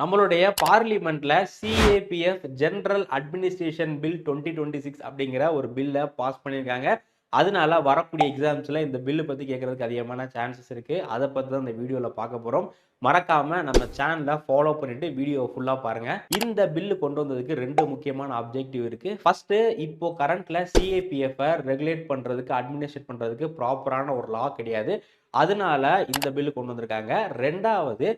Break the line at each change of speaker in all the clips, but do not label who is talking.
நம்மளுடைய பார்லிமெண்ட்ல CAPF general administration bill 2026 அப்படிங்கிற ஒரு பில்லை பாஸ் பண்ணியிருக்காங்க. அதனால வரக்கூடிய எக்ஸாம்ஸ்ல இந்த பில்லு பத்தி கேட்கறதுக்கு அதிகமான சான்சஸ் இருக்கு. அதை பத்தி தான் இந்த வீடியோல பார்க்க போறோம். மறக்காம நம்ம சேனலை ஃபாலோ பண்ணிட்டு வீடியோ ஃபுல்லா பாருங்க. இந்த பில்லு கொண்டு வந்ததுக்கு 2 முக்கியமான ஆப்ஜெக்டிவ் இருக்கு. ஃபர்ஸ்ட், இப்போ கரண்ட்ல சிஏபிஎஃப் ரெகுலேட் பண்றதுக்கு, அட்மினிஸ்ட்ரேட் பண்றதுக்கு ப்ராப்பரான ஒரு லா கிடையாது. அதனால இந்த பில்லு கொண்டு வந்திருக்காங்க. 2வது,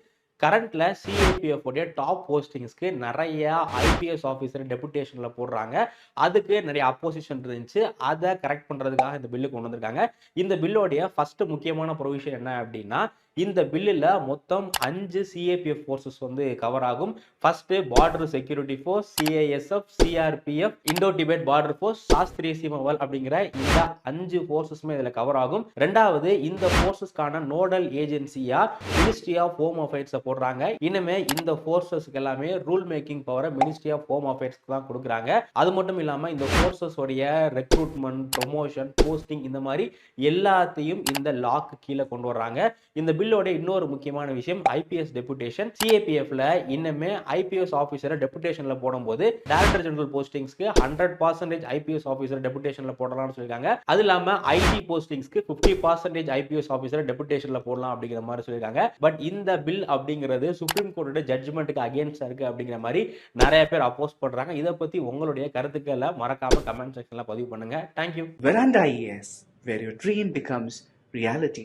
கரண்ட்ல சிஏபிஎஃப் உடைய டாப் போஸ்டிங்ஸ்க்கு நிறைய ஐபிஎஸ் ஆஃபீஸர் டெபுடேஷன்ல போடுறாங்க. அதுக்கு நிறைய அப்போசிஷன் இருந்துச்சு. அதை கரெக்ட் பண்றதுக்காக இந்த பில்லு கொண்டு வந்திருக்காங்க. இந்த பில்லோடைய ஃபர்ஸ்ட் முக்கியமான ப்ரொவிஷன் என்ன அப்படின்னா, இந்த பில்லில் மொத்தம் 5 சிஏபிஎஃப் ஃபோர்ஸஸ் வந்து கவர் ஆகும். First, border security force, CISF, CRPF, Indo Tibetan border force, Sashastra Seema Bal அப்படிங்கிற இந்த 5 ஃபோர்ஸஸுமே இதுல கவர் ஆகும். 2வது, இந்த ஃபோர்ஸஸ்க்கான நோடல் ஏஜென்சியா மினிஸ்ட்ரி ஆஃப் ஹோம் அஃபேர்ஸ் போடுறாங்க. இனிமே இந்த ஃபோர்ஸஸ்க்கு எல்லாமே ரூல் மேக்கிங் பவரை மினிஸ்ட்ரி ஆஃப் ஹோம் அஃபேர்ஸ்க்கு தான் கொடுக்குறாங்க. அது மட்டும் இல்லாம இந்த ஃபோர்ஸஸ் உடைய ரெக்ரூட்மெண்ட், ப்ரொமோஷன், போஸ்டிங் இந்த மாதிரி எல்லாத்தையும் இந்த லாக்கு கீழே கொண்டு வர்றாங்க. இந்த பில்லோட இன்னொரு முக்கியமான விஷயம் ஐபிஎஸ் டெபுடேஷன். சிஏபிஎஃப்ல இன்னுமே ஐபிஎஸ் ஆஃபீஸரை டெபுடேஷன்ல போடும்போது டைரக்டர் ஜெனரல் போஸ்டிங்ஸ்க்கு 100% ஐபிஎஸ் ஆஃபீஸர் டெபுடேஷன்ல போடலாம்னு சொல்லிருக்காங்க. அது இல்லாம ஐடி போஸ்டிங்ஸ்க்கு 50% ஐபிஎஸ் ஆஃபீஸர் டெபுடேஷன்ல போடலாம் அப்படிங்கிற மாதிரி சொல்லிருக்காங்க. பட் இந்த பில் அப்படிங்கிறது சுப்ரீம் கோர்ட்டோட ஜட்ஜ்மெண்ட்டுக்கு அகேன்ஸ்டா இருக்கு அப்படிங்கிற மாதிரி நிறைய பேர் அப்போஸ் பண்றாங்க. இதை பத்தி உங்களுடைய கருத்துக்களை மறக்காம கமெண்ட் செக்ஷன்ல பதிவு பண்ணுங்க. Thank you.
Veranda IAS, where your dream becomes reality.